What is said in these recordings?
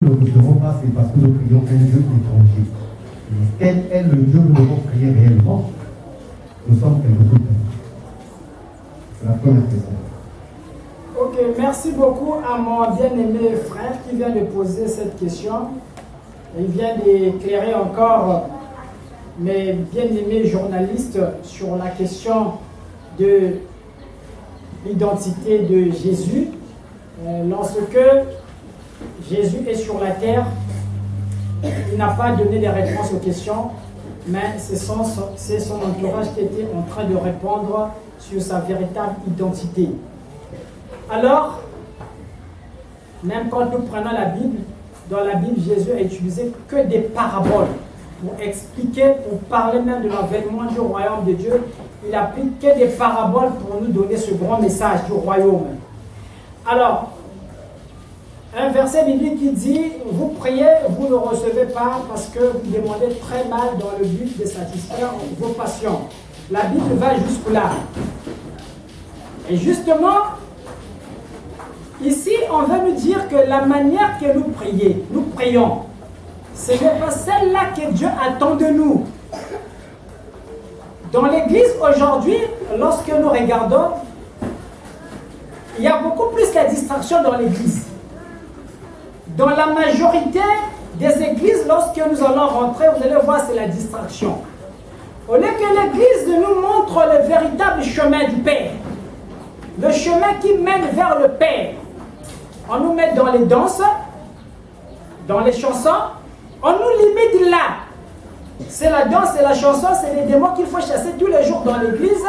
Nous ne recevons pas, c'est parce que nous prions un Dieu étranger. Quel est le Dieu que nous devons prier réellement? Nous sommes quelque chose. C'est la première question. Ok, merci beaucoup à mon bien-aimé frère qui vient de poser cette question. Il vient d'éclairer encore mes bien-aimés journalistes sur la question de l'identité de Jésus. Lorsque Jésus est sur la terre, il n'a pas donné des réponses aux questions, mais c'est son entourage qui était en train de répondre sur sa véritable identité. Alors, même quand nous prenons la Bible, dans la Bible, Jésus a utilisé que des paraboles pour expliquer, pour parler même de l'avènement du royaume de Dieu. Il applique que des paraboles pour nous donner ce grand message du royaume. Alors, un verset biblique qui dit, vous priez, vous ne recevez pas parce que vous demandez très mal dans le but de satisfaire vos passions. La Bible va jusque-là. Et justement, ici, on veut nous dire que la manière que nous prions, ce n'est pas celle-là que Dieu attend de nous. Dans l'Église aujourd'hui, lorsque nous regardons, il y a beaucoup plus de distractions dans l'Église. Dans la majorité des églises, lorsque nous allons rentrer, vous allez voir, c'est la distraction. Au lieu que l'Église nous montre le véritable chemin du Père, le chemin qui mène vers le Père, on nous met dans les danses, dans les chansons, on nous limite là. C'est la danse, c'est la chanson, c'est les démons qu'il faut chasser tous les jours dans l'église.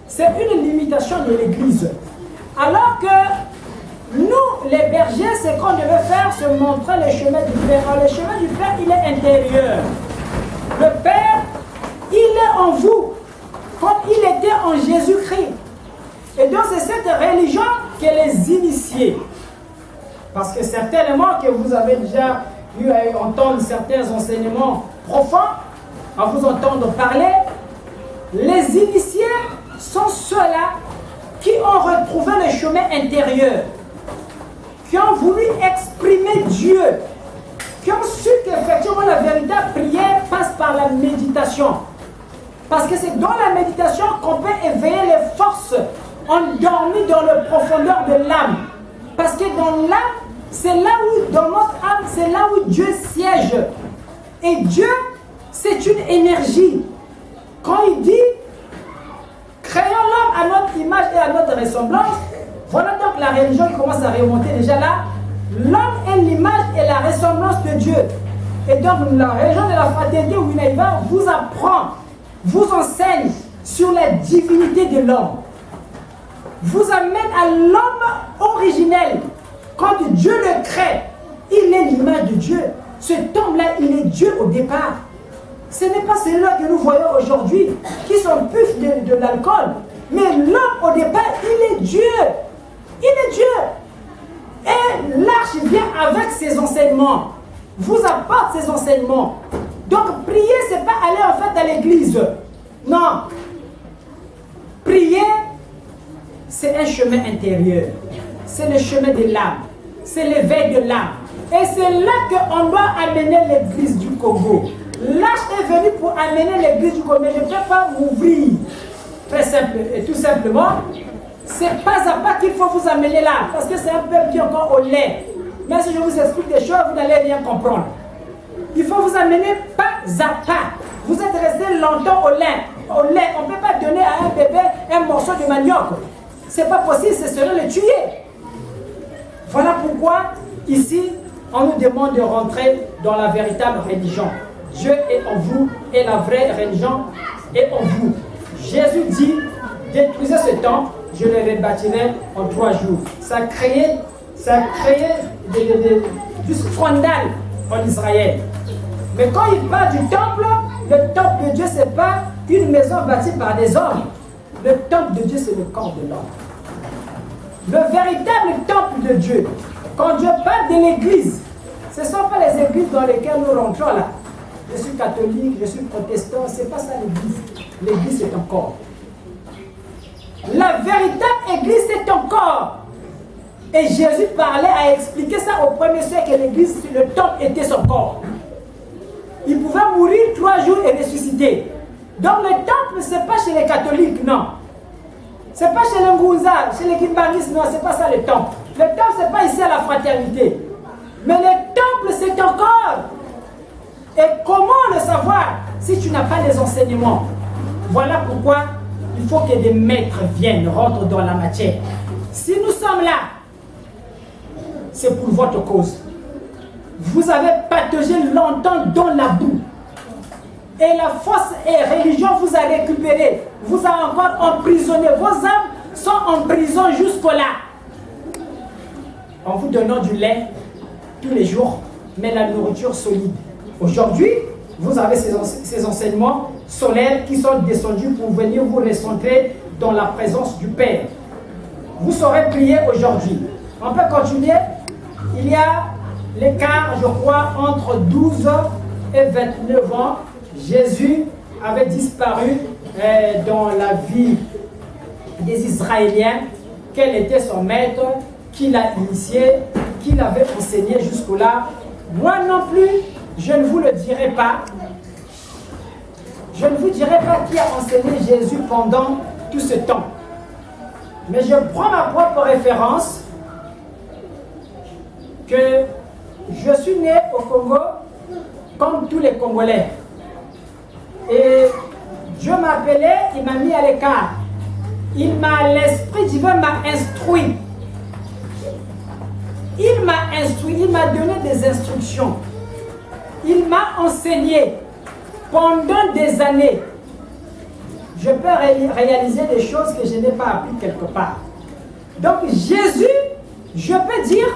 C'est une limitation de l'église. Alors que nous, les bergers, c'est qu'on devait faire, se montrer le chemin du Père. Alors, le chemin du Père, il est intérieur. Le Père, il est en vous, comme il était en Jésus-Christ. Et donc, c'est cette religion que les initiés. Parce que certainement que vous avez déjà eu à entendre certains enseignements profonds, à vous entendre parler, les initiés sont ceux-là qui ont retrouvé le chemin intérieur, qui ont voulu exprimer Dieu, qui ont su qu'effectivement la véritable prière passe par la méditation. Parce que c'est dans la méditation qu'on peut éveiller les forces endormies dans la profondeur de l'âme. Parce que dans l'âme, c'est là où, dans notre âme, c'est là où Dieu siège. Et Dieu, c'est une énergie. Quand il dit, créons l'homme à notre image et à notre ressemblance, voilà donc la religion qui commence à remonter déjà là. L'homme est l'image et la ressemblance de Dieu. Et donc la religion de la fraternité Winaiva vous apprend, vous enseigne sur la divinité de l'homme. Vous amène à l'homme originel. Quand Dieu le crée, il est l'image de Dieu. Cet homme-là, il est Dieu au départ. Ce n'est pas celui-là que nous voyons aujourd'hui, qui sont plus de l'alcool. Mais l'homme, au départ, il est Dieu. Il est Dieu. Et l'arche vient avec ses enseignements. Vous apporte ses enseignements. Donc, prier, ce n'est pas aller en fait à l'église. Non. Prier, c'est un chemin intérieur. C'est le chemin de l'âme. C'est l'éveil de l'âme. Et c'est là qu'on doit amener l'église du Congo. L'arche est venue pour amener l'église du Congo. Mais je ne peux pas m'ouvrir. Très simple. Et tout simplement, c'est pas à pas qu'il faut vous amener là. Parce que c'est un peuple qui est encore au lait. Mais si je vous explique des choses, vous n'allez rien comprendre. Il faut vous amener pas à pas. Vous êtes resté longtemps au lait. On ne peut pas donner à un bébé un morceau de manioc. C'est pas possible, ce serait le tuer. Voilà pourquoi, ici, on nous demande de rentrer dans la véritable religion. Dieu est en vous et la vraie religion est en vous. Jésus dit, détruisez ce temple, je le rebâtirai en 3 jours. Ça a créé du scandale en Israël. Mais quand il parle du temple, le temple de Dieu, ce n'est pas une maison bâtie par des hommes. Le temple de Dieu, c'est le corps de l'homme. Le véritable temple de Dieu, quand Dieu parle de l'église, ce ne sont pas les églises dans lesquelles nous rentrons là. Je suis catholique, je suis protestant, ce n'est pas ça l'église. L'église, c'est un corps. La véritable église, c'est un corps. Et Jésus parlait, a expliqué ça au premier siècle que l'église, le temple était son corps. Il pouvait mourir 3 jours et ressusciter. Donc le temple, ce n'est pas chez les catholiques, non. Ce n'est pas chez les Ngunza, chez les Kimbanguis, non, ce n'est pas ça le temple. Le temple, ce n'est pas ici à la fraternité. Mais le temple, c'est ton corps. Et comment le savoir si tu n'as pas les enseignements? Voilà pourquoi il faut que des maîtres viennent, rentrent dans la matière. Si nous sommes là, c'est pour votre cause. Vous avez pataugé longtemps dans la boue. Et la fausse religion vous a récupéré. Vous a encore emprisonné. Vos âmes sont en prison jusque-là. En vous donnant du lait tous les jours, mais la nourriture solide. Aujourd'hui, vous avez ces enseignements solaires qui sont descendus pour venir vous recentrer dans la présence du Père. Vous saurez prier aujourd'hui. On peut continuer. Il y a l'écart, je crois, entre 12 et 29 ans. Jésus avait disparu dans la vie des Israéliens. Quel était son maître, qui l'a initié, qui l'avait enseigné jusque-là. Moi non plus, je ne vous le dirai pas. Je ne vous dirai pas qui a enseigné Jésus pendant tout ce temps. Mais je prends ma propre référence que je suis né au Congo comme tous les Congolais. Et Dieu m'a appelé, il m'a mis à l'écart. L'Esprit divin m'a instruit. Il m'a instruit, il m'a donné des instructions. Il m'a enseigné pendant des années. Je peux réaliser des choses que je n'ai pas appris quelque part. Donc Jésus, je peux dire,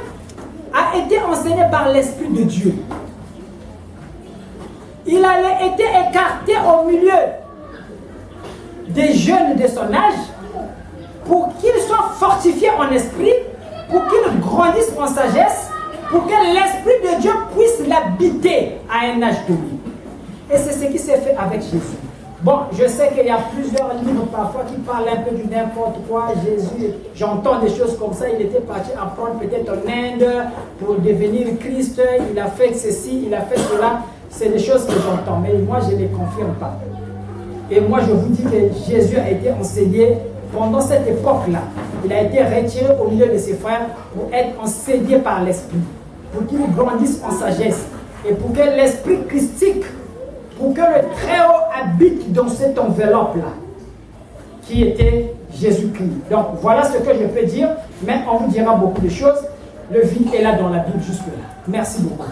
a été enseigné par l'Esprit de Dieu. Il a été écarté au milieu des jeunes de son âge pour qu'ils soient fortifiés en esprit, pour qu'ils grandissent en sagesse, pour que l'Esprit de Dieu puisse l'habiter à un âge donné. Et c'est ce qui s'est fait avec Jésus. Bon, je sais qu'il y a plusieurs livres parfois qui parlent un peu du n'importe quoi. Jésus, j'entends des choses comme ça. Il était parti apprendre peut-être en Inde pour devenir Christ. Il a fait ceci, il a fait cela. C'est des choses que j'entends, mais moi je ne les confirme pas. Et moi je vous dis que Jésus a été enseigné pendant cette époque-là. Il a été retiré au milieu de ses frères pour être enseigné par l'Esprit, pour qu'il grandisse en sagesse et pour que l'Esprit christique, pour que le Très-Haut habite dans cette enveloppe-là, qui était Jésus-Christ. Donc voilà ce que je peux dire, mais on vous dira beaucoup de choses. Le vide est là dans la Bible jusque-là. Merci beaucoup.